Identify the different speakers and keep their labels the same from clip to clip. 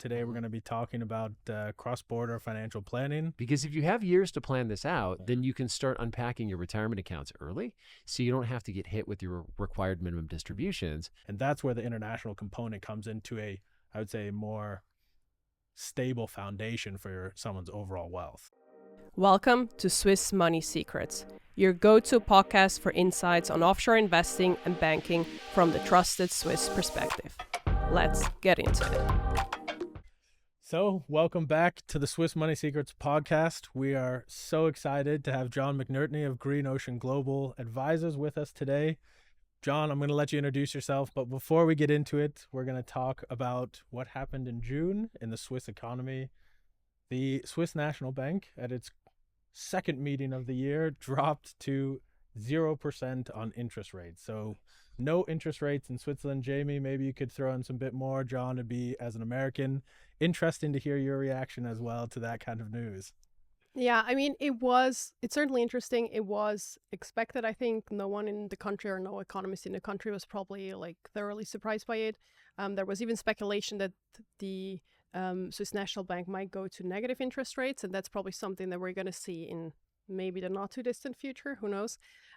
Speaker 1: Today we're going to be talking about cross-border financial planning.
Speaker 2: Because if you have years to plan this out, then you can start unpacking your retirement accounts early so you don't have to get hit with your required minimum distributions.
Speaker 1: And that's where the international component comes into I would say, more stable foundation for someone's overall wealth.
Speaker 3: Welcome to Swiss Money Secrets, your go-to podcast for insights on offshore investing and banking from the trusted Swiss perspective. Let's get into it.
Speaker 1: So, welcome back to the Swiss Money Secrets podcast. We are so excited to have John McNertney of Green Ocean Global Advisors with us today. John, I'm going to let you introduce yourself, but before we get into it, we're going to talk about what happened in June in the Swiss economy. The Swiss National Bank, at its second meeting of the year, dropped to 0% on interest rates. So no interest rates in Switzerland. Jamie, maybe you could throw in some bit more. John, it'd be, as an American, interesting to hear your reaction as well to that kind of news.
Speaker 3: Yeah, I mean, it's certainly interesting. It was expected. I think no one in the country or no economist in the country was probably thoroughly surprised by it. There was even speculation that the Swiss National Bank might go to negative interest rates, and that's probably something that we're going to see in maybe the not too distant future. Who knows?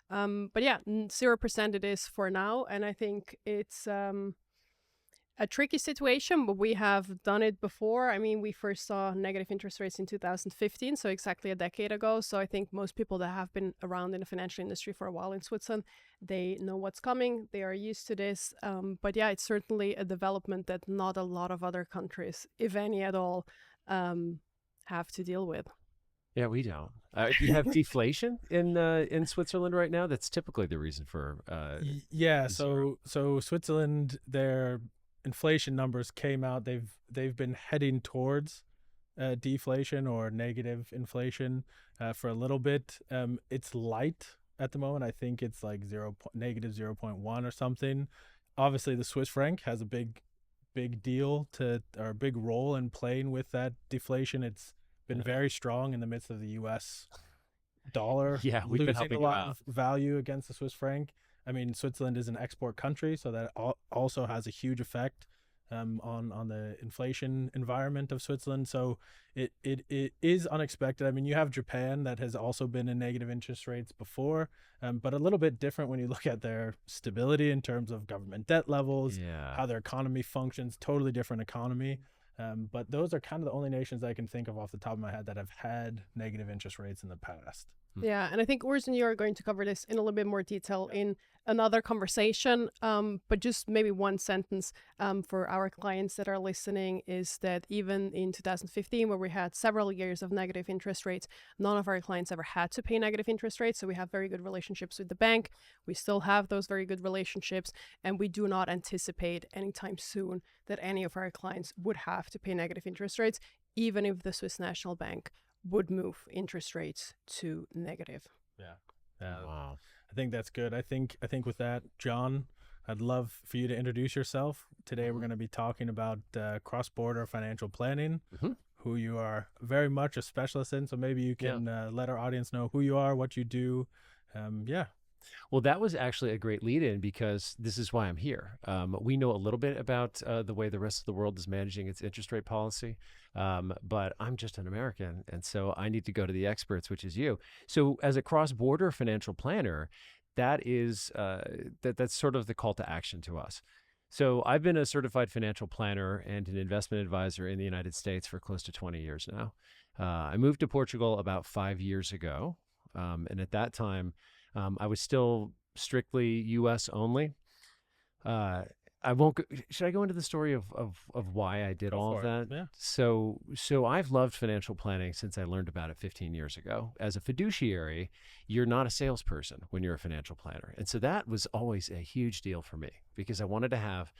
Speaker 3: But yeah, 0% it is for now, and I think it's a tricky situation, but we have done it before. I mean, we first saw negative interest rates in 2015, so exactly a decade ago. So I think most people that have been around in the financial industry for a while in Switzerland, they know what's coming. They are used to this. But yeah, it's certainly a development that not a lot of other countries, if any at all, have to deal with.
Speaker 2: Yeah, we don't. You have deflation in Switzerland right now. That's typically the reason for.
Speaker 1: So Switzerland, their inflation numbers came out. They've been heading towards deflation or negative inflation for a little bit. It's light at the moment. I think it's like negative 0.1 or something. Obviously, the Swiss franc has a big deal or a big role in playing with that deflation. It's been very strong in the midst of the U.S. dollar.
Speaker 2: Yeah, we've been helping
Speaker 1: a lot of value against the Swiss franc. I mean, Switzerland is an export country, so that also has a huge effect on the inflation environment of Switzerland. So it is unexpected. I mean, you have Japan that has also been in negative interest rates before, but a little bit different when you look at their stability in terms of government debt levels, how their economy functions, totally different economy. But those are kind of the only nations I can think of off the top of my head that have had negative interest rates in the past.
Speaker 3: Yeah, and I think Urs and you are going to cover this in a little bit more detail in another conversation. But just maybe one sentence for our clients that are listening is that even in 2015, where we had several years of negative interest rates, none of our clients ever had to pay negative interest rates. So we have very good relationships with the bank. We still have those very good relationships, and we do not anticipate anytime soon that any of our clients would have to pay negative interest rates, even if the Swiss National Bank would move interest rates to negative.
Speaker 1: Wow. I think that's good. I think with that, John, I'd love for you to introduce yourself. Today we're going to be talking about cross-border financial planning, who you are very much a specialist in. So maybe you can let our audience know who you are, what you do.
Speaker 2: Well, that was actually a great lead-in because this is why I'm here. We know a little bit about the way the rest of the world is managing its interest rate policy, but I'm just an American, and so I need to go to the experts, which is you. So as a cross-border financial planner, that is that's sort of the call to action to us. So I've been a certified financial planner and an investment advisor in the United States for close to 20 years now. I moved to Portugal about 5 years ago, and at that time, I was still strictly U.S. only. I won't go, should I go into the story of why I did all of that?
Speaker 1: Yeah.
Speaker 2: So I've loved financial planning since I learned about it 15 years ago. As a fiduciary, you're not a salesperson when you're a financial planner. And so that was always a huge deal for me because I wanted to have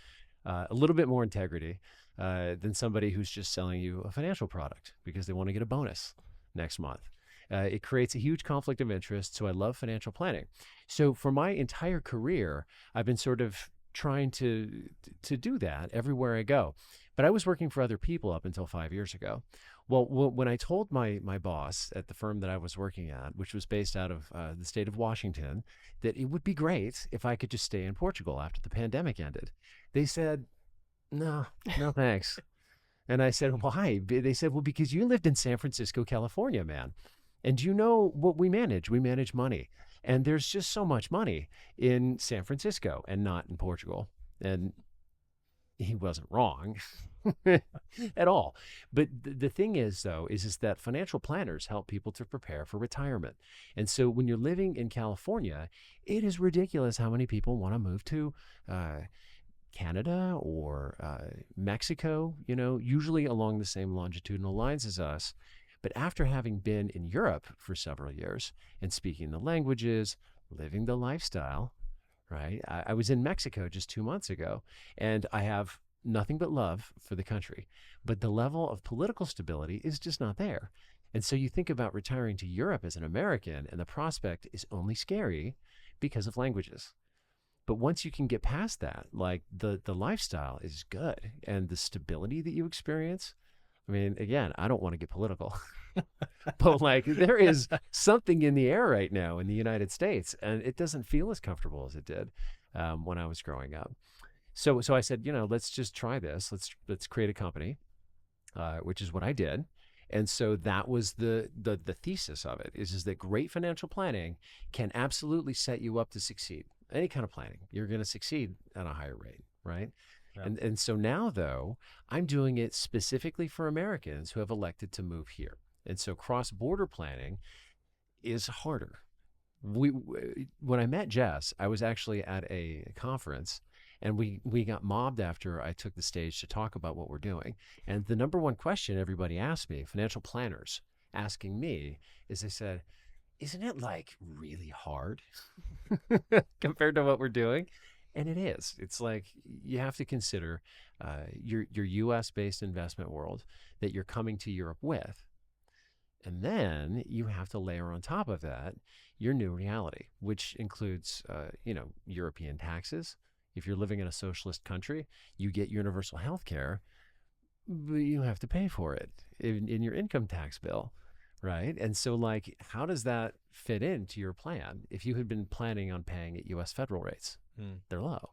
Speaker 2: a little bit more integrity than somebody who's just selling you a financial product because they want to get a bonus next month. It creates a huge conflict of interest, so I love financial planning. So for my entire career, I've been sort of trying to do that everywhere I go. But I was working for other people up until 5 years ago. Well, when I told my boss at the firm that I was working at, which was based out of the state of Washington, that it would be great if I could just stay in Portugal after the pandemic ended, they said, no thanks. And I said, why? They said, well, because you lived in San Francisco, California, man. And you know what we manage? We manage money. And there's just so much money in San Francisco and not in Portugal. And he wasn't wrong at all. But the thing is, though, is that financial planners help people to prepare for retirement. And so when you're living in California, it is ridiculous how many people want to move to Canada or Mexico, usually along the same longitudinal lines as us. But after having been in Europe for several years and speaking the languages, living the lifestyle, right? I was in Mexico just 2 months ago, and I have nothing but love for the country. But the level of political stability is just not there. And so you think about retiring to Europe as an American, and the prospect is only scary because of languages. But once you can get past that, like the lifestyle is good, and the stability that you experience. I mean, again, I don't want to get political, but like there is something in the air right now in the United States, and it doesn't feel as comfortable as it did when I was growing up. So I said, let's just try this. Let's create a company, which is what I did. And so that was the thesis of it is that great financial planning can absolutely set you up to succeed. Any kind of planning, you're going to succeed at a higher rate, right? Yeah. And so now, though, I'm doing it specifically for Americans who have elected to move here. And so cross-border planning is harder. When I met Jess, I was actually at a conference, and we got mobbed after I took the stage to talk about what we're doing. And the number one question everybody asked me, financial planners asking me, is they said, isn't it like really hard compared to what we're doing? And it is. It's like you have to consider your U.S.-based investment world that you're coming to Europe with. And then you have to layer on top of that your new reality, which includes, European taxes. If you're living in a socialist country, you get universal health care, but you have to pay for it in your income tax bill, right? And so, like, how does that fit into your plan? If you had been planning on paying at U.S. federal rates, they're low,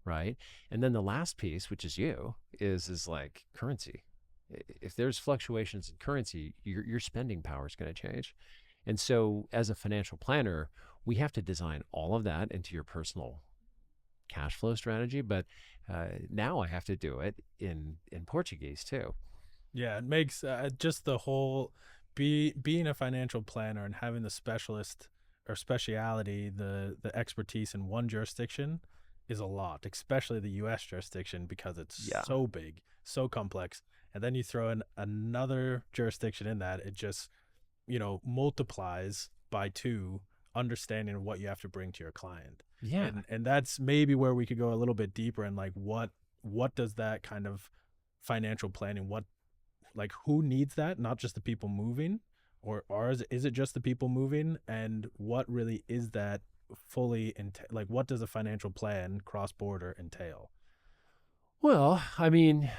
Speaker 2: right? And then the last piece, which is is like currency. If there's fluctuations in currency, your spending power is going to change. And so as a financial planner, we have to design all of that into your personal cash flow strategy. But now I have to do it in Portuguese too.
Speaker 1: Yeah, it makes just the whole being a financial planner and having the specialist or speciality, the expertise in one jurisdiction is a lot, especially the U.S. jurisdiction, because it's so big, so complex. And then you throw in another jurisdiction in that, it just, multiplies by 2 understanding of what you have to bring to your client.
Speaker 2: Yeah.
Speaker 1: And that's maybe where we could go a little bit deeper in like what does that kind of financial planning, who needs that? Not just the people moving, or is it just the people moving? And what really is that fully what does a financial plan cross-border entail?
Speaker 2: Well, I mean,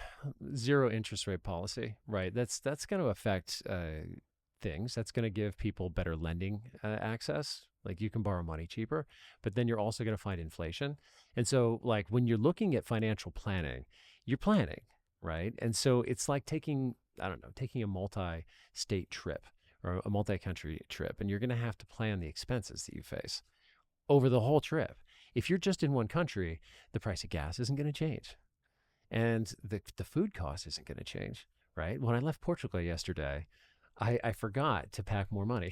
Speaker 2: zero interest rate policy, right? That's going to affect things. That's going to give people better lending access. Like you can borrow money cheaper, but then you're also going to find inflation. And so like when you're looking at financial planning, you're planning, right? And so it's like taking a multi-state trip or a multi-country trip, and you're going to have to plan the expenses that you face over the whole trip. If you're just in one country, the price of gas isn't going to change. And the food cost isn't going to change, right? When I left Portugal yesterday, I forgot to pack more money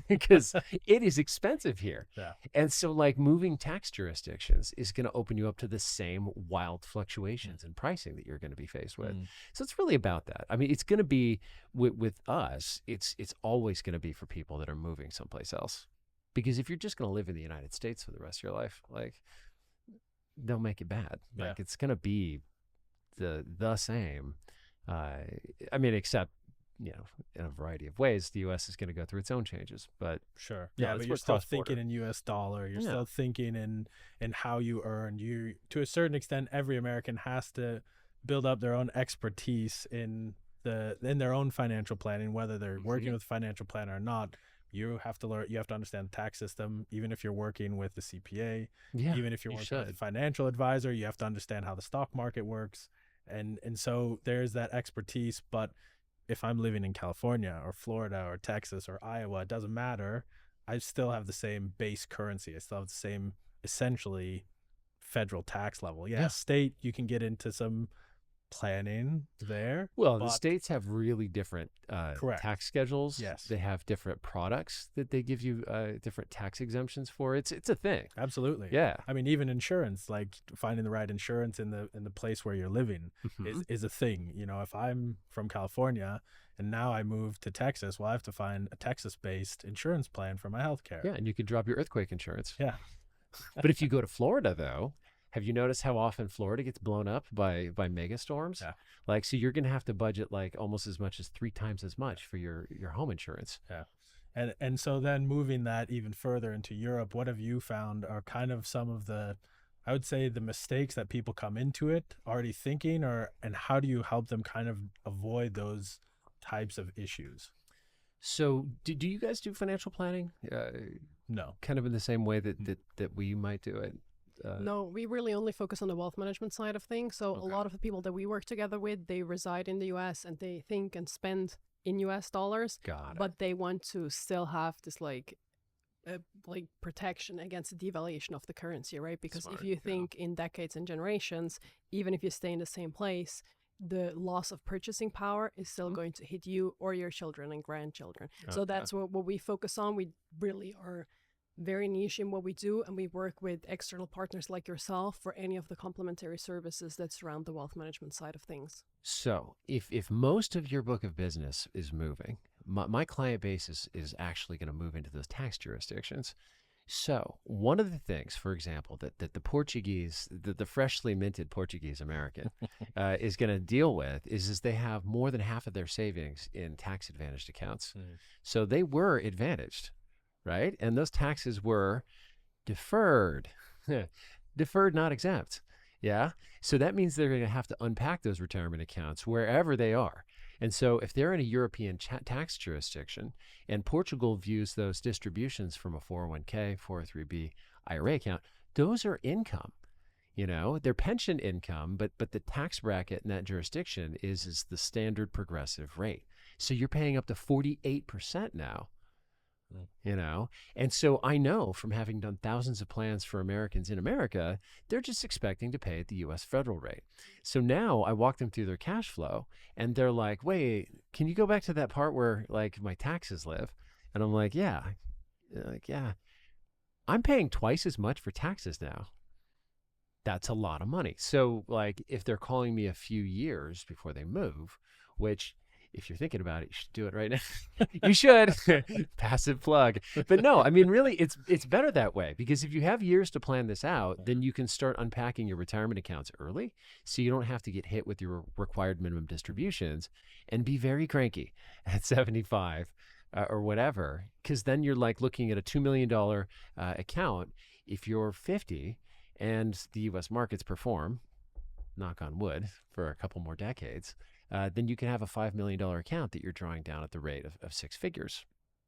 Speaker 2: because it is expensive here.
Speaker 1: Yeah.
Speaker 2: And so like moving tax jurisdictions is going to open you up to the same wild fluctuations in pricing that you're going to be faced with. So it's really about that. I mean, it's going to be with us, it's always going to be for people that are moving someplace else. Because if you're just going to live in the United States for the rest of your life, like they'll make it bad.
Speaker 1: Yeah.
Speaker 2: Like it's going to be the same. I mean, except, in a variety of ways, the U.S. is going to go through its own changes. But
Speaker 1: sure, yeah, but you're still thinking in U.S. dollar. You're still thinking in how you earn. You, to a certain extent, every American has to build up their own expertise in their own financial planning, whether they're working with a financial planner or not. You have to learn. You have to understand the tax system, even if you're working with the CPA.
Speaker 2: Yeah,
Speaker 1: even if you're working with a financial advisor, you have to understand how the stock market works. And so there's that expertise. But if I'm living in California or Florida or Texas or Iowa, it doesn't matter. I still have the same base currency. I still have the same essentially federal tax level. Yeah,
Speaker 2: Yeah.
Speaker 1: state, you can get into some planning there.
Speaker 2: Well, the
Speaker 1: but
Speaker 2: states have really different
Speaker 1: Correct.
Speaker 2: tax schedules.
Speaker 1: Yes.
Speaker 2: They have different products that they give you different tax exemptions for. It's a thing.
Speaker 1: Absolutely.
Speaker 2: Yeah.
Speaker 1: I mean, even insurance, like finding the right insurance in the place where you're living is a thing. You know, if I'm from California and now I move to Texas, well, I have to find a Texas-based insurance plan for my healthcare.
Speaker 2: Yeah, and you could drop your earthquake insurance.
Speaker 1: Yeah.
Speaker 2: But if you go to Florida, though, have you noticed how often Florida gets blown up by mega storms?
Speaker 1: Yeah.
Speaker 2: Like, so you're going to have to budget like almost as much as 3 times as much for your home insurance.
Speaker 1: Yeah. And so then moving that even further into Europe, what have you found are kind of some of the, I would say, the mistakes that people come into it already thinking, and how do you help them kind of avoid those types of issues?
Speaker 2: So do you guys do financial planning?
Speaker 1: No.
Speaker 2: Kind of in the same way that we might do it?
Speaker 3: No, we really only focus on the wealth management side of things. So a lot of the people that we work together with, they reside in the US and they think and spend in US dollars, but they want to still have this like protection against the devaluation of the currency, right? Because
Speaker 2: Smart,
Speaker 3: if you think in decades and generations, even if you stay in the same place, the loss of purchasing power is still going to hit you or your children and grandchildren. So that's what we focus on. We really are very niche in what we do, and we work with external partners like yourself for any of the complementary services that surround the wealth management side of things.
Speaker 2: So if most of your book of business is moving, my client base is actually going to move into those tax jurisdictions. So one of the things, for example, that the Portuguese, the freshly minted Portuguese American is going to deal with is they have more than half of their savings in tax advantaged accounts. So they were advantaged, right? And those taxes were deferred, deferred, not exempt. Yeah. So that means they're going to have to unpack those retirement accounts wherever they are. And so if they're in a European tax jurisdiction and Portugal views those distributions from a 401k, 403b, IRA account, those are income. You know, they're pension income, but the tax bracket in that jurisdiction is the standard progressive rate. So you're paying up to 48% now. You know, and so I know from having done thousands of plans for Americans in America, they're just expecting to pay at the U.S. federal rate. So now I walk them through their cash flow and they're like, wait, can you go back to that part where like my taxes live? And I'm like, yeah. They're like, yeah, I'm paying twice as much for taxes now. That's a lot of money. So like if they're calling me a few years before they move, which if you're thinking about it, you should do it right now. You should. Passive plug. But no, I mean, really, it's better that way, because if you have years to plan this out, then you can start unpacking your retirement accounts early, so you don't have to get hit with your required minimum distributions and be very cranky at 75 or whatever, because then you're like looking at a $2 million account if you're 50 and the U.S. markets perform, knock on wood, for a couple more decades. Then you can have a $5 million account that you're drawing down at the rate of 6 figures.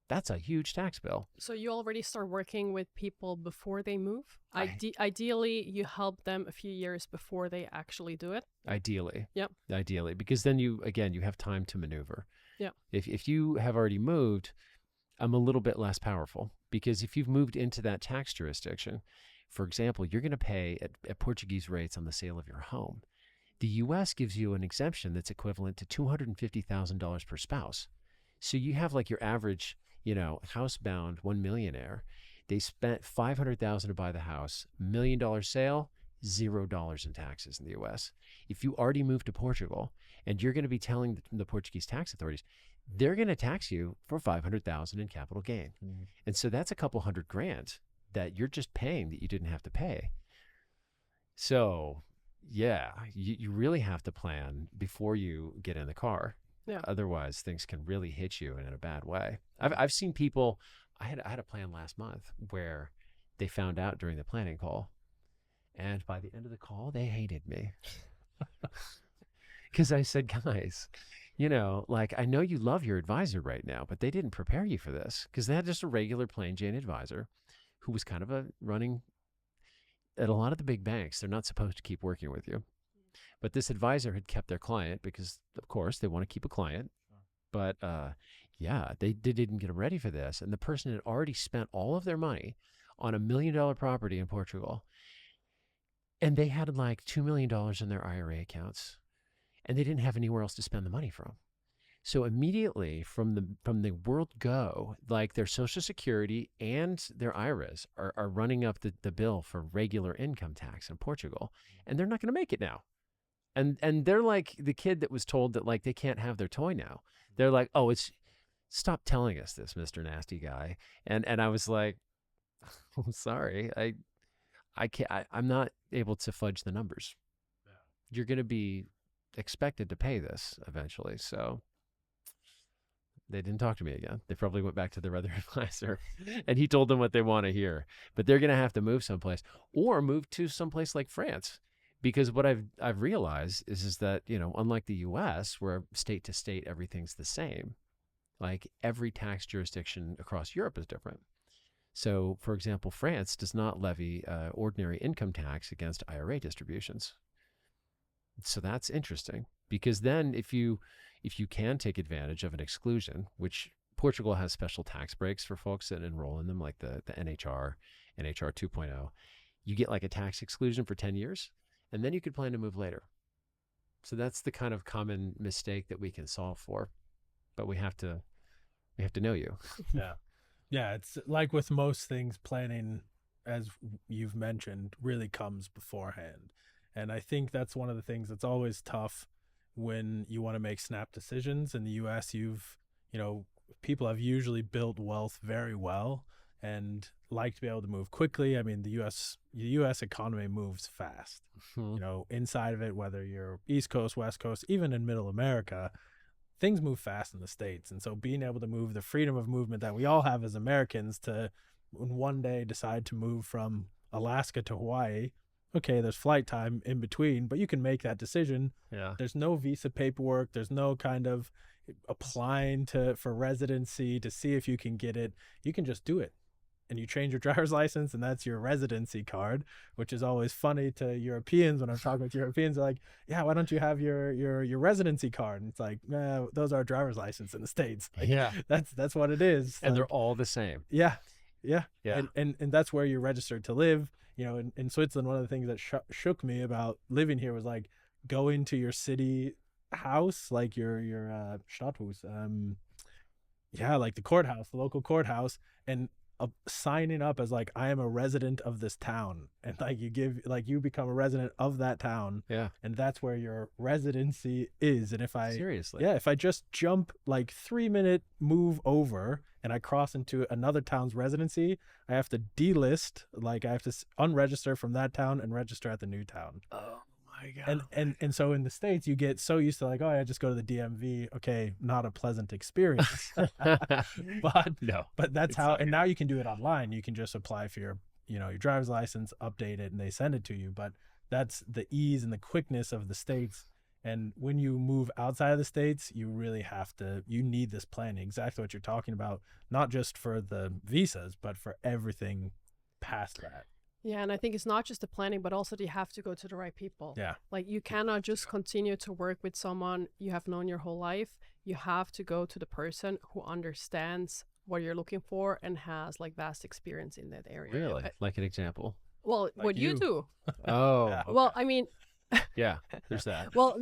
Speaker 2: That's a huge tax bill.
Speaker 3: So you already start working with people before they move? Ideally, you help them a few years before they actually do it?
Speaker 2: Ideally.
Speaker 3: Yep.
Speaker 2: Ideally, because then you have time to maneuver.
Speaker 3: Yeah.
Speaker 2: If you have already moved, I'm a little bit less powerful, because if you've moved into that tax jurisdiction, for example, you're going to pay at Portuguese rates on the sale of your home. The U.S. gives you an exemption that's equivalent to $250,000 per spouse. So you have like your average, housebound $1 millionaire. They spent $500,000 to buy the house, $1 million sale, $0 in taxes in the U.S. If you already moved to Portugal and you're going to be telling the Portuguese tax authorities, they're going to tax you for $500,000 in capital gain. And so that's a couple $100,000 that you're just paying that you didn't have to pay. So yeah, you really have to plan before you get in the car.
Speaker 3: Yeah.
Speaker 2: Otherwise, things can really hit you in a bad way. I've seen people. I had a plan last month where they found out during the planning call, and by the end of the call, they hated me because I said, guys, I know you love your advisor right now, but they didn't prepare you for this, because they had just a regular plain Jane advisor who was kind of running. At a lot of the big banks, they're not supposed to keep working with you. But this advisor had kept their client because, of course, they want to keep a client. But yeah, they didn't get them ready for this. And the person had already spent all of their money on $1 million property in Portugal. And they had like $2 million in their IRA accounts. And they didn't have anywhere else to spend the money from. So immediately from the word go, like their Social Security and their IRAs are running up the bill for regular income tax in Portugal, and they're not going to make it now. And they're like the kid that was told that like they can't have their toy now. They're like, oh, stop telling us this, Mr. Nasty Guy. And I was like, I'm sorry, I can't. I'm not able to fudge the numbers. Yeah. You're going to be expected to pay this eventually, so. They didn't talk to me again. They probably went back to their other advisor and he told them what they want to hear. But they're going to have to move someplace or move to someplace like France. Because what I've realized is that, you know, unlike the US where state to state everything's the same, like every tax jurisdiction across Europe is different. So, for example, France does not levy ordinary income tax against IRA distributions. So that's interesting because then if you can take advantage of an exclusion, which Portugal has special tax breaks for folks that enroll in them, like the NHR 2.0, you get like a tax exclusion for 10 years, and then you could plan to move later. So that's the kind of common mistake that we can solve for, but we have to know you.
Speaker 1: Yeah. Yeah. It's like with most things, planning, as you've mentioned, really comes beforehand. And I think that's one of the things that's always tough when you want to make snap decisions. In the US, people have usually built wealth very well and like to be able to move quickly. I mean, the US economy moves fast. Mm-hmm. You know, inside of it, whether you're East Coast, West Coast, even in Middle America, things move fast in the States. And so being able to move, the freedom of movement that we all have as Americans, to one day decide to move from Alaska to Hawaii. Okay, there's flight time in between, but you can make that decision. Yeah. There's no visa paperwork. There's no kind of applying for residency to see if you can get it. You can just do it. And you change your driver's license, and that's your residency card, which is always funny to Europeans. When I'm talking with Europeans, they're like, yeah, why don't you have your residency card? And it's like, those are driver's license in the States. Like, yeah. That's what it is.
Speaker 2: And like, they're all the same.
Speaker 1: Yeah. Yeah. Yeah. And that's where you're registered to live. You know, in Switzerland, one of the things that shook me about living here was like going to your city house, like your Stadthaus, like the courthouse, the local courthouse, and signing up as like, I am a resident of this town, and like you become a resident of that town. Yeah. And that's where your residency is. And if I just jump like 3-minute move over and I cross into another town's residency, I have to delist, like I have to unregister from that town and register at the new town. Oh my God. And so in the States, you get so used to like, oh, I just go to the DMV. Okay, not a pleasant experience. but that's how, and now you can do it online. You can just apply for your driver's license, update it, and they send it to you. But that's the ease and the quickness of the States. And when you move outside of the States, you really you need this planning, exactly what you're talking about, not just for the visas, but for everything past that.
Speaker 3: Yeah, and I think it's not just the planning, but also you have to go to the right people. Yeah. Like you cannot just continue to work with someone you have known your whole life. You have to go to the person who understands what you're looking for and has like vast experience in that area.
Speaker 2: Really? Like an example?
Speaker 3: Well, like what you do.
Speaker 2: Oh. Yeah.
Speaker 3: Well, I mean...
Speaker 2: Yeah, there's that.
Speaker 3: Well,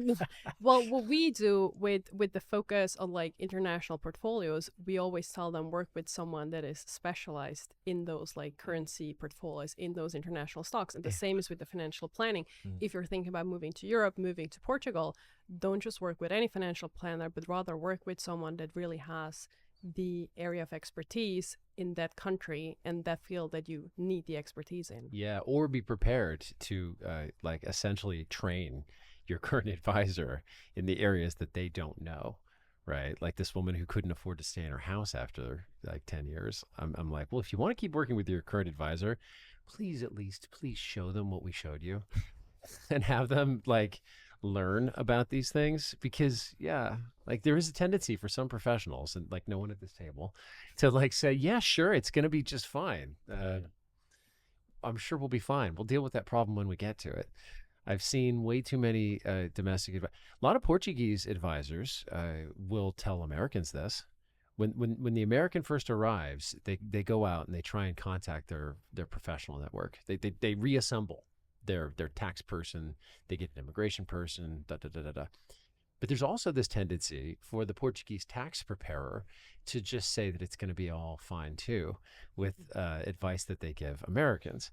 Speaker 3: what we do with the focus on like international portfolios, we always tell them work with someone that is specialized in those like currency portfolios, in those international stocks. And the same is with the financial planning. If you're thinking about moving to Europe, moving to Portugal, don't just work with any financial planner, but rather work with someone that really has the area of expertise in that country and that field that you need the expertise in.
Speaker 2: Yeah, or be prepared to like essentially train your current advisor in the areas that they don't know, right? Like this woman who couldn't afford to stay in her house after like 10 years. I'm like, well, if you want to keep working with your current advisor, please show them what we showed you and have them like learn about these things, because like there is a tendency for some professionals, and like no one at this table, to like say, yeah, sure, it's going to be just fine. I'm sure we'll be fine. We'll deal with that problem when we get to it. I've seen way too many domestic. A lot of Portuguese advisors will tell Americans this. When the American first arrives, they go out and they try and contact their professional network. They reassemble their tax person. They get an immigration person. Da da da da da. But there's also this tendency for the Portuguese tax preparer to just say that it's going to be all fine too, with advice that they give Americans,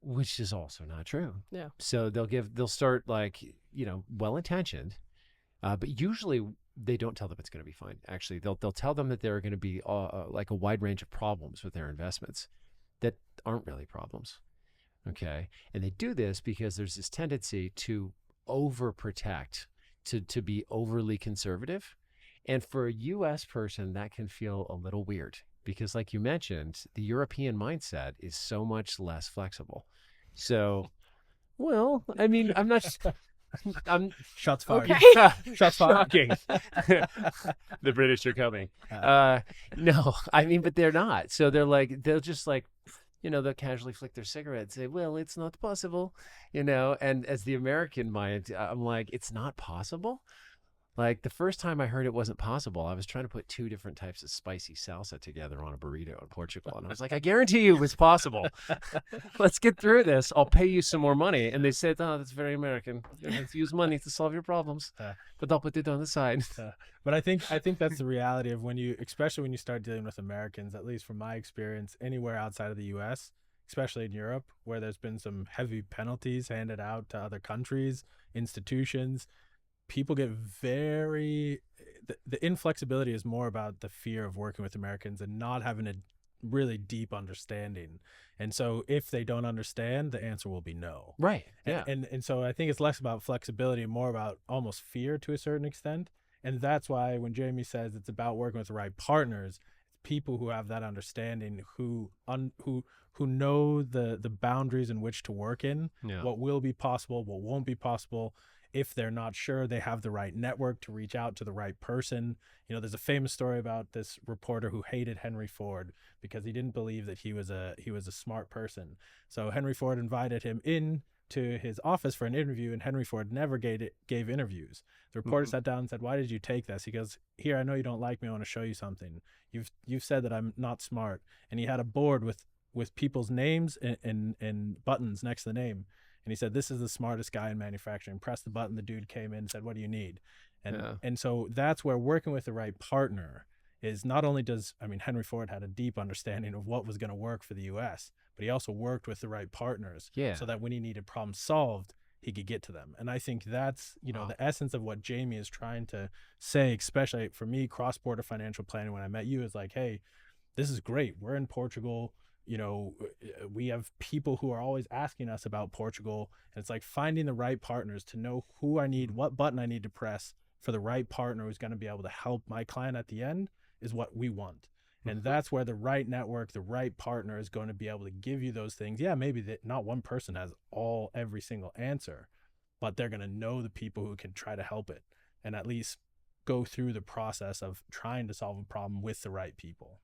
Speaker 2: which is also not true.
Speaker 3: Yeah.
Speaker 2: So they'll start like, well-intentioned, but usually they don't tell them it's going to be fine. Actually, they'll tell them that there are going to be like a wide range of problems with their investments that aren't really problems. Okay. And they do this because there's this tendency to overprotect, to be overly conservative. And for a US person, that can feel a little weird because, like you mentioned, the European mindset is so much less flexible. So, well, I mean, I'm not. I'm
Speaker 1: Shots fired.
Speaker 3: Okay.
Speaker 1: Shots fired.
Speaker 2: shocking. The British are coming. No, I mean, but they're not. So they'll just like, they'll casually flick their cigarette and say, well, it's not possible, and as the American mind, I'm like, it's not possible. Like the first time I heard it wasn't possible, I was trying to put 2 different types of spicy salsa together on a burrito in Portugal. And I was like, I guarantee you it's possible. Let's get through this. I'll pay you some more money. And they said, oh, that's very American. You have to use money to solve your problems. But I'll put it on the side.
Speaker 1: But I think that's the reality of especially when you start dealing with Americans, at least from my experience, anywhere outside of the U.S., especially in Europe, where there's been some heavy penalties handed out to other countries, institutions. People get the inflexibility is more about the fear of working with Americans and not having a really deep understanding. And so if they don't understand, the answer will be no.
Speaker 2: Right. Yeah.
Speaker 1: And so I think it's less about flexibility and more about almost fear to a certain extent. And that's why when Jamie says it's about working with the right partners, it's people who have that understanding, who know the boundaries in which to work in, what will be possible, what won't be possible. If they're not sure, they have the right network to reach out to the right person. There's a famous story about this reporter who hated Henry Ford because he didn't believe that he was a smart person. So Henry Ford invited him in to his office for an interview, and Henry Ford never gave interviews. The reporter sat down and said, "Why did you take this?" He goes, "Here, I know you don't like me. I want to show you something. You've said that I'm not smart." And he had a board with people's names and buttons next to the name. And he said, "This is the smartest guy in manufacturing." Pressed the button. The dude came in and said, "What do you need?" And so that's where working with the right partner is not only Henry Ford had a deep understanding of what was going to work for the U.S., but he also worked with the right partners so that when he needed problems solved, he could get to them. And I think that's, the essence of what Jamie is trying to say, especially for me, cross-border financial planning, when I met you, is like, hey, this is great. We're in Portugal. We have people who are always asking us about Portugal, and it's like finding the right partners to know who I need, what button I need to press for the right partner who's going to be able to help my client at the end is what we want. And that's where the right network, the right partner is going to be able to give you those things. Yeah, maybe that not one person has every single answer, but they're going to know the people who can try to help it and at least go through the process of trying to solve a problem with the right people.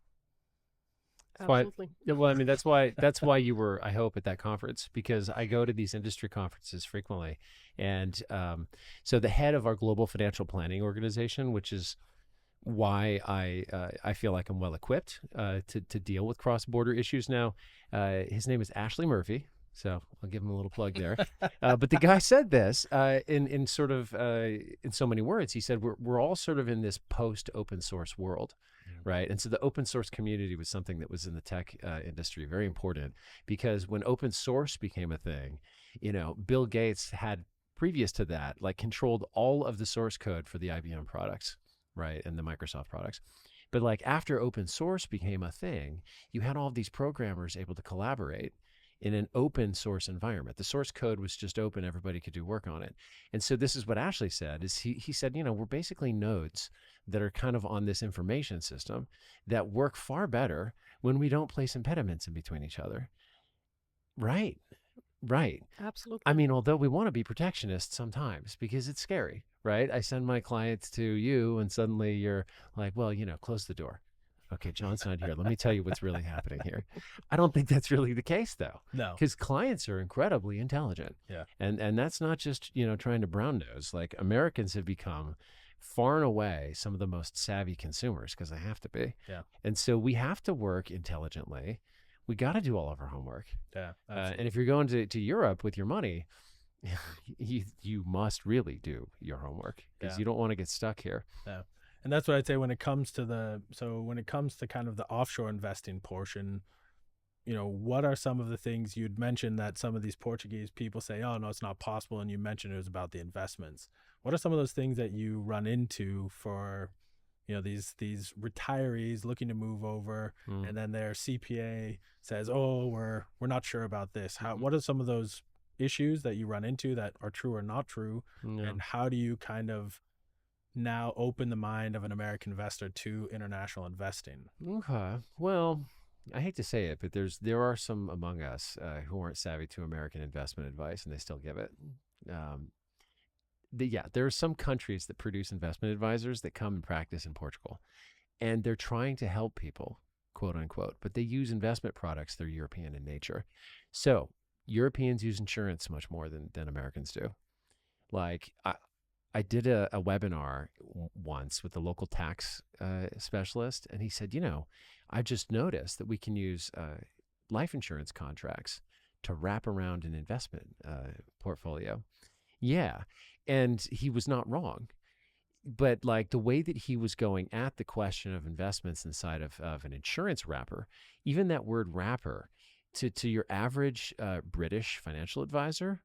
Speaker 3: Absolutely.
Speaker 2: Well, I mean, that's why you were, I hope, at that conference, because I go to these industry conferences frequently. And so the head of our global financial planning organization, which is why I feel like I'm well equipped to deal with cross-border issues now. His name is Ashley Murphy, so I'll give him a little plug there. But the guy said this in sort of in so many words. He said we're all sort of in this post-open source world, right? And so the open source community was something that was in the tech industry very important, because when open source became a thing, Bill Gates had previous to that controlled all of the source code for the IBM products. Right, and the Microsoft products. But after open source became a thing, you had all of these programmers able to collaborate in an open source environment. The source code was just open, everybody could do work on it. And so this is what Ashley said, is he said, we're basically nodes that are kind of on this information system that work far better when we don't place impediments in between each other. Right.
Speaker 3: Absolutely.
Speaker 2: I mean, although we want to be protectionist sometimes because it's scary, right? I send my clients to you and suddenly you're like, well, close the door. Okay, John's not here. Let me tell you what's really happening here. I don't think that's really the case, though.
Speaker 1: No.
Speaker 2: Because clients are incredibly intelligent.
Speaker 1: Yeah.
Speaker 2: And that's not just, trying to brown nose. Like, Americans have become far and away some of the most savvy consumers, because they have to be.
Speaker 1: Yeah.
Speaker 2: And so we have to work intelligently. We got to do all of our homework.
Speaker 1: Yeah.
Speaker 2: And if you're going to Europe with your money, you must really do your homework, because you don't want to get stuck here.
Speaker 1: Yeah. And that's what I'd say when it comes to kind of the offshore investing portion. What are some of the things you'd mentioned that some of these Portuguese people say, oh, no, it's not possible. And you mentioned it was about the investments. What are some of those things that you run into for, these retirees looking to move over, and then their CPA says, oh, we're not sure about this. What are some of those issues that you run into that are true or not true? And how do you kind of now open the mind of an American investor to international investing?
Speaker 2: Okay. Well, I hate to say it, but there are some among us who aren't savvy to American investment advice, and they still give it. There are some countries that produce investment advisors that come and practice in Portugal, and they're trying to help people, quote unquote, but they use investment products that are European in nature. So Europeans use insurance much more than Americans do. Like, I did a webinar once with the local tax specialist, and he said, I just noticed that we can use life insurance contracts to wrap around an investment portfolio. Yeah. And he was not wrong. But like, the way that he was going at the question of investments inside of an insurance wrapper, even that word wrapper, to your average British financial advisor,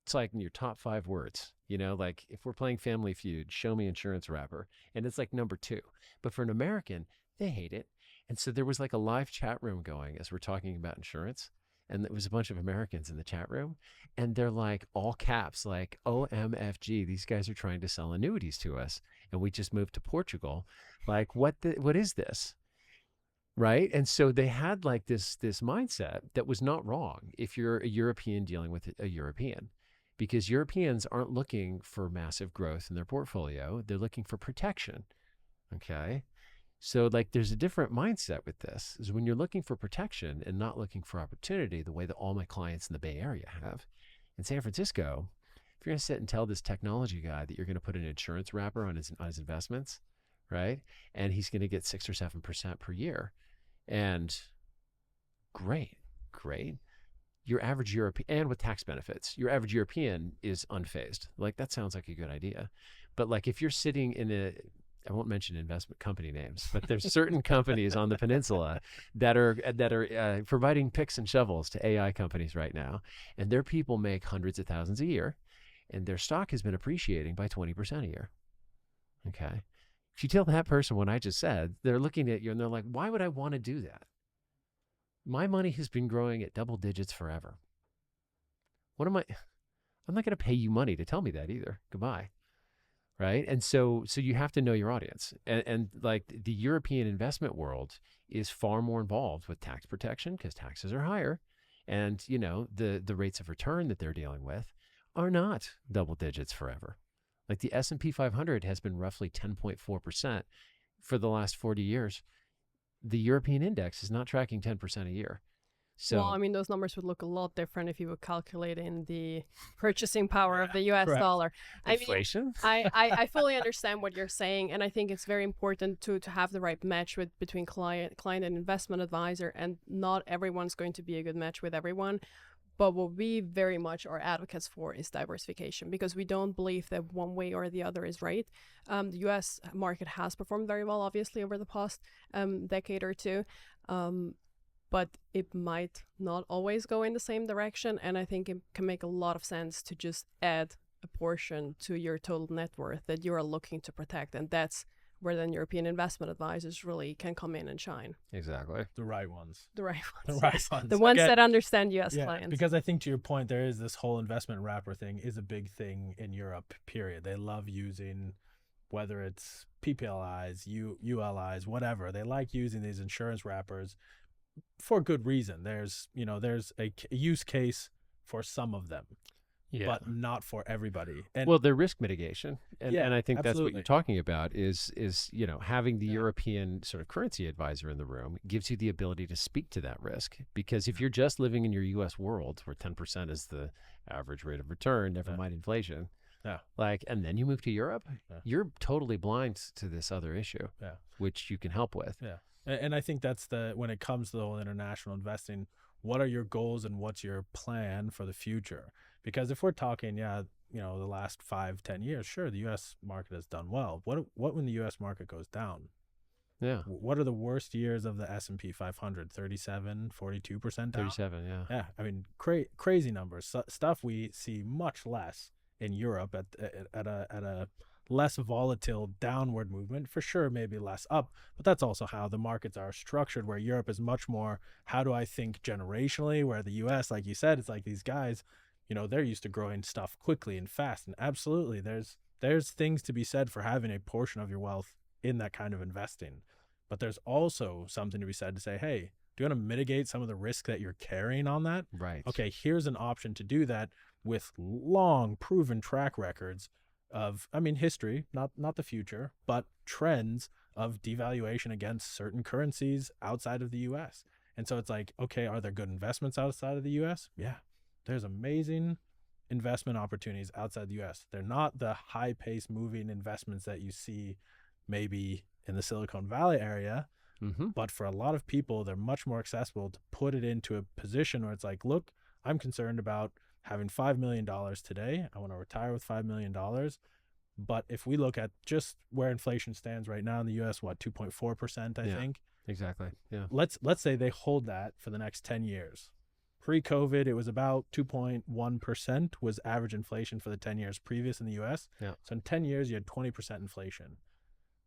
Speaker 2: it's like in your top 5 words. Like, if we're playing Family Feud, show me insurance wrapper, and it's like number 2. But for an American, they hate it. And so there was like a live chat room going as we're talking about insurance, and there was a bunch of Americans in the chat room, and they're like, all caps, like, OMFG, these guys are trying to sell annuities to us, and we just moved to Portugal. Like, what is this? Right? And so they had like this mindset that was not wrong if you're a European dealing with a European, because Europeans aren't looking for massive growth in their portfolio. They're looking for protection. Okay. So like, there's a different mindset with this, is when you're looking for protection and not looking for opportunity, the way that all my clients in the Bay Area have. In San Francisco, if you're going to sit and tell this technology guy that you're going to put an insurance wrapper on his investments, right? And he's going to get 6 or 7% per year. And great. Your average European, and with tax benefits, your average European is unfazed. Like, that sounds like a good idea. But like, if you're sitting in I won't mention investment company names, but there's certain companies on the peninsula that are providing picks and shovels to AI companies right now, and their people make hundreds of thousands a year, and their stock has been appreciating by 20% a year. Okay. If you tell that person what I just said, they're looking at you and they're like, why would I want to do that? My money has been growing at double digits forever. I'm not going to pay you money to tell me that either. Goodbye. Right? And so you have to know your audience. And like, the European investment world is far more involved with tax protection, because taxes are higher. And, the rates of return that they're dealing with are not double digits forever. Like, the S&P 500 has been roughly 10.4% for the last 40 years. The European index is not tracking 10% a year. So,
Speaker 3: well, I mean, those numbers would look a lot different if you would calculate in the purchasing power of the U.S. dollar.
Speaker 2: Inflation?
Speaker 3: I fully understand what you're saying, and I think it's very important to have the right match between client and investment advisor, and not everyone's going to be a good match with everyone. But what we very much are advocates for is diversification, because we don't believe that one way or the other is right. The U.S. market has performed very well, obviously, over the past decade or two. But it might not always go in the same direction. And I think it can make a lot of sense to just add a portion to your total net worth that you are looking to protect. And that's where then European investment advisors really can come in and shine.
Speaker 2: Exactly.
Speaker 1: The right ones.
Speaker 3: The right
Speaker 1: The
Speaker 3: ones.
Speaker 1: right ones.
Speaker 3: The ones that understand U.S. clients.
Speaker 1: Because I think, to your point, there is this whole investment wrapper thing is a big thing in Europe, period. They love using, whether it's PPLIs, ULIs, whatever. They like using these insurance wrappers for good reason. There's a use case for some of them.
Speaker 2: Yeah.
Speaker 1: but not for everybody. And
Speaker 2: Well, their risk mitigation, and I think that's what
Speaker 1: absolutely.
Speaker 2: you're talking about is having the European sort of currency advisor in the room gives you the ability to speak to that risk. Because if you're just living in your U.S. world where 10% is the average rate of return, never mind inflation, and then you move to Europe, you're totally blind to this other issue, which you can help with.
Speaker 1: And I think that's when it comes to the whole international investing, what are your goals and what's your plan for the future? Because if we're talking, the last 5-10 years, sure, the U.S. market has done well. What when the U.S. market goes down?
Speaker 2: Yeah.
Speaker 1: What are the worst years of the S&P 500? 37, 42% down?
Speaker 2: 37, yeah.
Speaker 1: Yeah, I mean, crazy numbers. Stuff we see much less in Europe at a less volatile downward movement, for sure, maybe less up, but that's also how the markets are structured, where Europe is much more, how do I think generationally, where the US, like you said, it's like these guys, they're used to growing stuff quickly and fast. And absolutely, there's things to be said for having a portion of your wealth in that kind of investing. But there's also something to be said to say, hey, do you want to mitigate some of the risk that you're carrying on that?
Speaker 2: Right.
Speaker 1: Okay, here's an option to do that with long proven track records of, history, not the future, but trends of devaluation against certain currencies outside of the US. And so it's like, okay, are there good investments outside of the US? Yeah, there's amazing investment opportunities outside the US. They're not the high pace moving investments that you see maybe in the Silicon Valley area, but for a lot of people, they're much more accessible to put it into a position where it's like, look, I'm concerned about having $5 million today. I want to retire with $5 million. But if we look at just where inflation stands right now in the US, 2.4%, I think.
Speaker 2: Exactly. Yeah.
Speaker 1: Let's say they hold that for the next 10 years. Pre-COVID, it was about 2.1% was average inflation for the 10 years previous in the US.
Speaker 2: Yeah.
Speaker 1: So in 10 years, you had 20% inflation.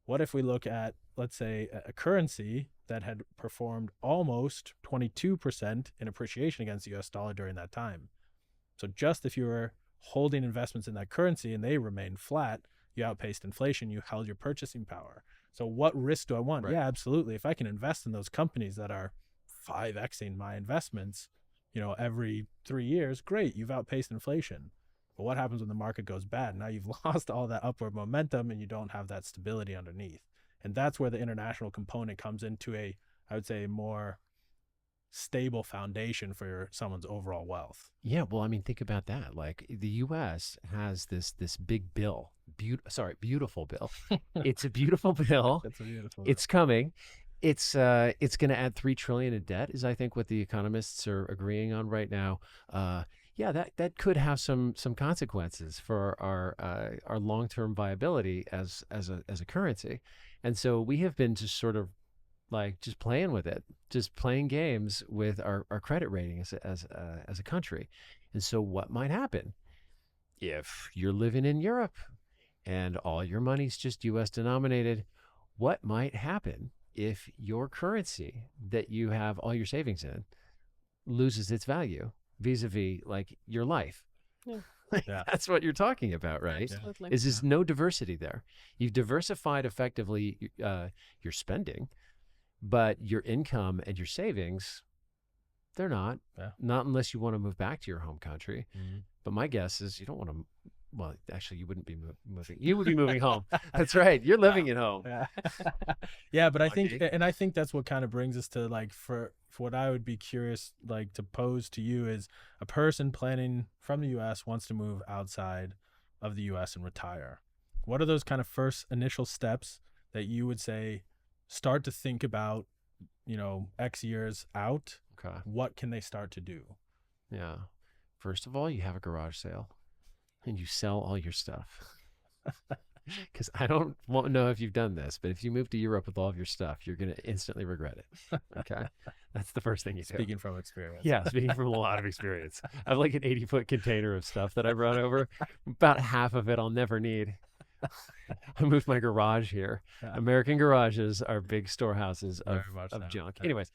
Speaker 1: What if we look at, let's say, a currency that had performed almost 22% in appreciation against the US dollar during that time? So just if you were holding investments in that currency and they remained flat, you outpaced inflation, you held your purchasing power. So what risk do I want?
Speaker 2: Right.
Speaker 1: Yeah, absolutely. If I can invest in those companies that are 5xing my investments, every 3 years, great, you've outpaced inflation. But what happens when the market goes bad? Now you've lost all that upward momentum and you don't have that stability underneath. And that's where the international component comes into I would say, more stable foundation for someone's overall wealth.
Speaker 2: Yeah, well, think about that. Like the U.S. has this big bill, beautiful bill. It's a beautiful bill.
Speaker 1: It's a beautiful.
Speaker 2: It's coming. It's going to add $3 trillion in debt, is I think what the economists are agreeing on right now. That could have some consequences for our long-term viability as a currency, and so we have been just sort of like just playing with it, just playing games with our credit rating as a country. And so what might happen if you're living in Europe and all your money's just U.S. denominated? What might happen if your currency that you have all your savings in loses its value vis-a-vis like your life?
Speaker 3: Yeah.
Speaker 2: That's what you're talking about, right?
Speaker 3: Absolutely.
Speaker 2: There's no diversity there. You've diversified effectively your spending, but your income and your savings, they're not. Not unless you want to move back to your home country. But my guess is you don't want to. Well, actually, you wouldn't be moving. You would be moving home. That's right. You're living at home.
Speaker 1: Yeah, but I think that's what kind of brings us to like for what I would be curious like to pose to you is a person planning from the U.S. wants to move outside of the U.S. and retire. What are those kind of first initial steps that you would say start to think about, X years out?
Speaker 2: Okay.
Speaker 1: What can they start to do?
Speaker 2: Yeah. First of all, you have a garage sale and you sell all your stuff. Because I won't know if you've done this, but if you move to Europe with all of your stuff, you're going to instantly regret it. Okay. That's the first thing you do.
Speaker 1: Speaking from experience.
Speaker 2: Yeah, speaking from a lot of experience. I have like an 80-foot container of stuff that I brought over. About half of it I'll never need. I moved my garage here. Yeah. American garages are big storehouses of junk. Yeah. Anyways,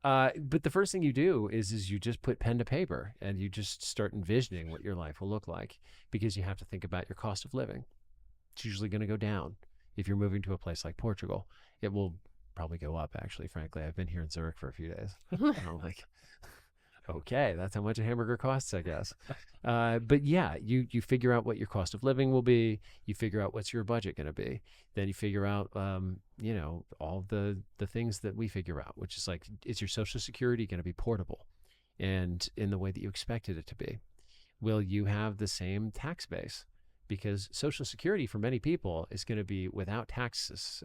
Speaker 2: but the first thing you do is you just put pen to paper and you just start envisioning what your life will look like, because you have to think about your cost of living. It's usually going to go down. If you're moving to a place like Portugal, it will probably go up, actually, frankly. I've been here in Zurich for a few days. Okay, that's how much a hamburger costs, I guess. But yeah, you figure out what your cost of living will be. You figure out what's your budget going to be. Then you figure out, all the things that we figure out, which is like, is your Social Security going to be portable, and in the way that you expected it to be? Will you have the same tax base? Because Social Security for many people is going to be without taxes.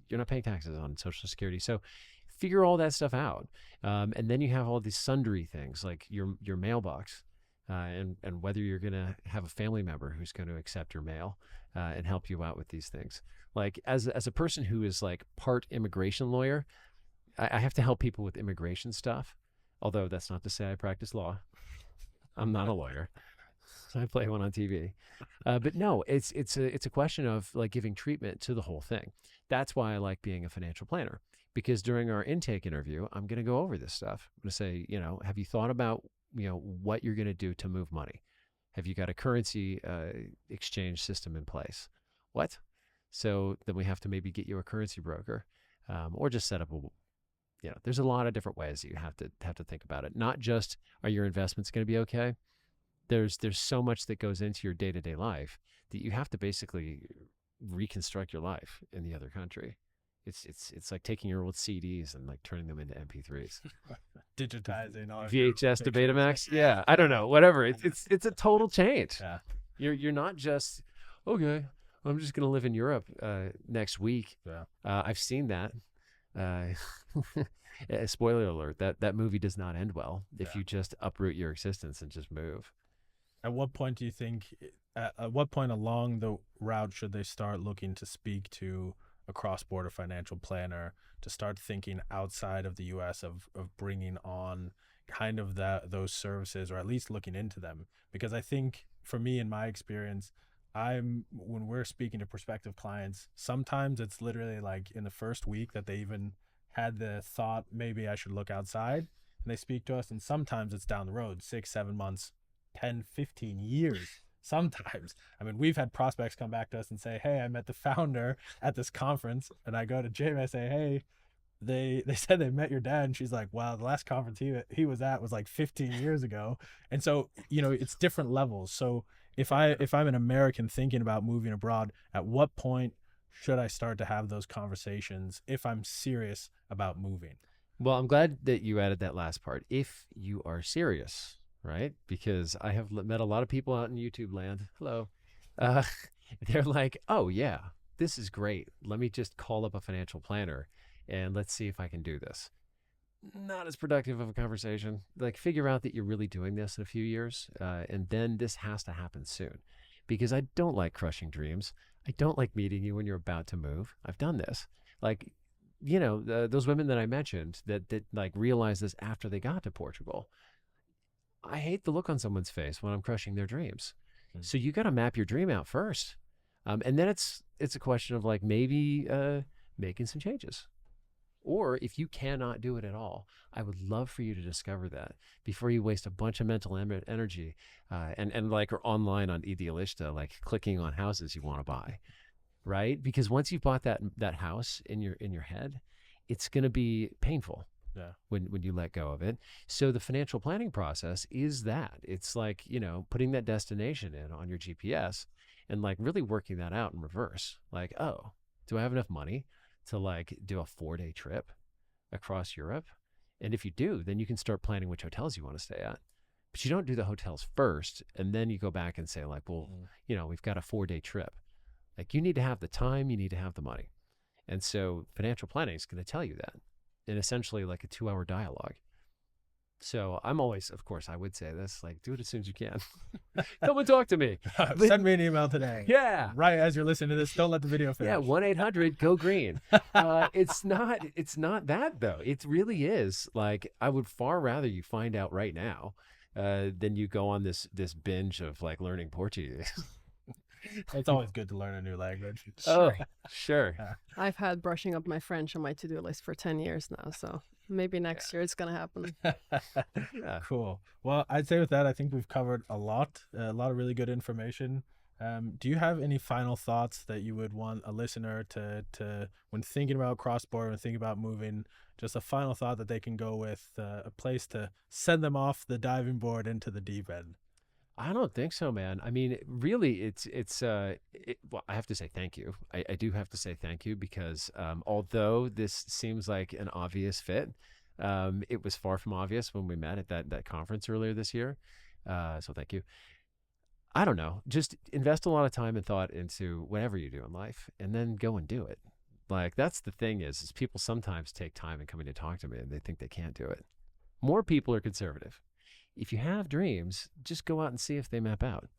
Speaker 2: You're not paying taxes on Social Security, so figure all that stuff out. And then you have all these sundry things like your mailbox, and whether you're going to have a family member who's going to accept your mail and help you out with these things. Like as a person who is like part immigration lawyer, I have to help people with immigration stuff. Although that's not to say I practice law. I'm not a lawyer. I play one on TV. But no, it's a question of like giving treatment to the whole thing. That's why I like being a financial planner, because during our intake interview, I'm going to go over this stuff. I'm going to say, have you thought about, what you're going to do to move money? Have you got a currency exchange system in place? What? So then we have to maybe get you a currency broker, or just set up there's a lot of different ways that you have to think about it. Not just, are your investments going to be okay? There's so much that goes into your day-to-day life that you have to basically reconstruct your life in the other country. It's like taking your old CDs and like turning them into MP3s.
Speaker 1: Digitizing all
Speaker 2: VHS to Betamax. Yeah, I don't know, whatever. It's a total change.
Speaker 1: Yeah.
Speaker 2: You're not just, okay, I'm just going to live in Europe next week.
Speaker 1: Yeah.
Speaker 2: I've seen that. Spoiler alert, that movie does not end well if you just uproot your existence and just move.
Speaker 1: At what point do you think, at what point along the route should they start looking to speak to a cross-border financial planner, to start thinking outside of the U.S. of bringing on kind of those services, or at least looking into them? Because I think for me, in my experience, when we're speaking to prospective clients, sometimes it's literally like in the first week that they even had the thought, maybe I should look outside, and they speak to us, and sometimes it's down the road, 6, 7 months, 10, 15 years. Sometimes, I mean, we've had prospects come back to us and say, hey, I met the founder at this conference, and I go to Jamie, I say, hey, they said they met your dad, and she's like, wow, the last conference he was at was like 15 years ago. And so, it's different levels. So if I'm an American thinking about moving abroad, at what point should I start to have those conversations if I'm serious about moving?
Speaker 2: Well, I'm glad that you added that last part. If you are serious, right? Because I have met a lot of people out in YouTube land. Hello. They're like, oh yeah, this is great. Let me just call up a financial planner and let's see if I can do this. Not as productive of a conversation. Like, figure out that you're really doing this in a few years, and then this has to happen soon. Because I don't like crushing dreams. I don't like meeting you when you're about to move. I've done this. Like, those women that I mentioned that like realized this after they got to Portugal. I hate the look on someone's face when I'm crushing their dreams. Mm-hmm. So you got to map your dream out first. And then it's a question of like maybe making some changes. Or if you cannot do it at all, I would love for you to discover that before you waste a bunch of mental energy and like, or online on Idealista, like clicking on houses you want to buy, right? Because once you've bought that house in your head, it's going to be painful. Yeah. When you let go of it. So the financial planning process is that. It's like, putting that destination in on your GPS and like really working that out in reverse. Like, oh, do I have enough money to like do a 4-day trip across Europe? And if you do, then you can start planning which hotels you want to stay at. But you don't do the hotels first and then you go back and say like, well, we've got a 4-day trip. Like, you need to have the time, you need to have the money. And so financial planning is going to tell you that in essentially like a 2-hour dialogue. So I'm always, of course, I would say this, like, do it as soon as you can. Come and talk to me.
Speaker 1: Send me an email today.
Speaker 2: Yeah.
Speaker 1: Right as you're listening to this, don't let the video finish.
Speaker 2: Yeah, 1-800-GO-GREEN. It's not that, though. It really is. Like, I would far rather you find out right now than you go on this binge of, like, learning Portuguese.
Speaker 1: It's always good to learn a new language.
Speaker 2: Oh, sure.
Speaker 3: I've had brushing up my French on my to-do list for 10 years now, so maybe next year it's going to happen.
Speaker 1: Cool. Well, I'd say with that, I think we've covered a lot of really good information. Do you have any final thoughts that you would want a listener to when thinking about cross-border and thinking about moving, just a final thought that they can go with, a place to send them off the diving board into the deep end?
Speaker 2: I don't think so, man. I mean, really, well, I have to say thank you. I do have to say thank you because although this seems like an obvious fit, it was far from obvious when we met at that conference earlier this year. So thank you. I don't know. Just invest a lot of time and thought into whatever you do in life, and then go and do it. Like that's the thing is people sometimes take time in coming to talk to me, and they think they can't do it. More people are conservative. If you have dreams, just go out and see if they map out.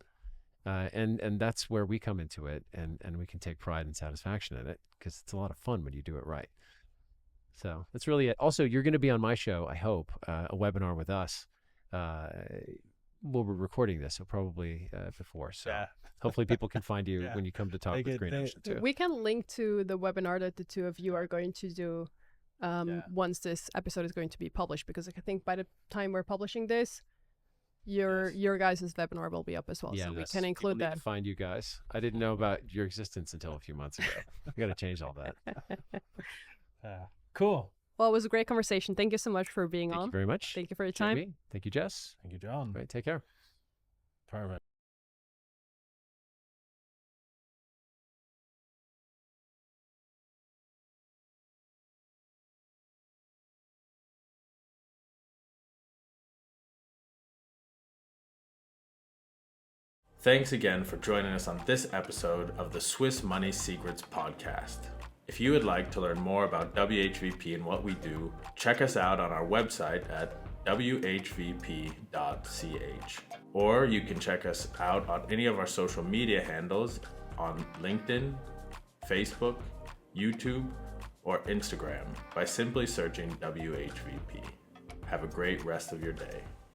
Speaker 2: And that's where we come into it, and we can take pride and satisfaction in it because it's a lot of fun when you do it right. So that's really it. Also, you're going to be on my show, I hope, a webinar with us. We'll be recording this, so probably before. So
Speaker 1: Yeah.
Speaker 2: hopefully people can find you when you come to talk with Green Ocean too.
Speaker 3: We can link to the webinar that the two of you are going to do once this episode is going to be published, because I think by the time we're publishing this, your guys' webinar will be up as well.
Speaker 2: Yeah,
Speaker 3: so we can include
Speaker 2: need
Speaker 3: that.
Speaker 2: to find you guys. I didn't know about your existence until a few months ago. We got to change all that.
Speaker 1: Cool.
Speaker 3: Well, it was a great conversation. Thank you so much for being on.
Speaker 2: Thank you very much.
Speaker 3: Thank you for your time.
Speaker 2: Jamie. Thank you, Jess.
Speaker 1: Thank you, John.
Speaker 2: All right, take care.
Speaker 1: Perfect. Thanks again for joining us on this episode of the Swiss Money Secrets podcast. If you would like to learn more about WHVP and what we do, check us out on our website at whvp.ch. Or you can check us out on any of our social media handles on LinkedIn, Facebook, YouTube, or Instagram by simply searching WHVP. Have a great rest of your day.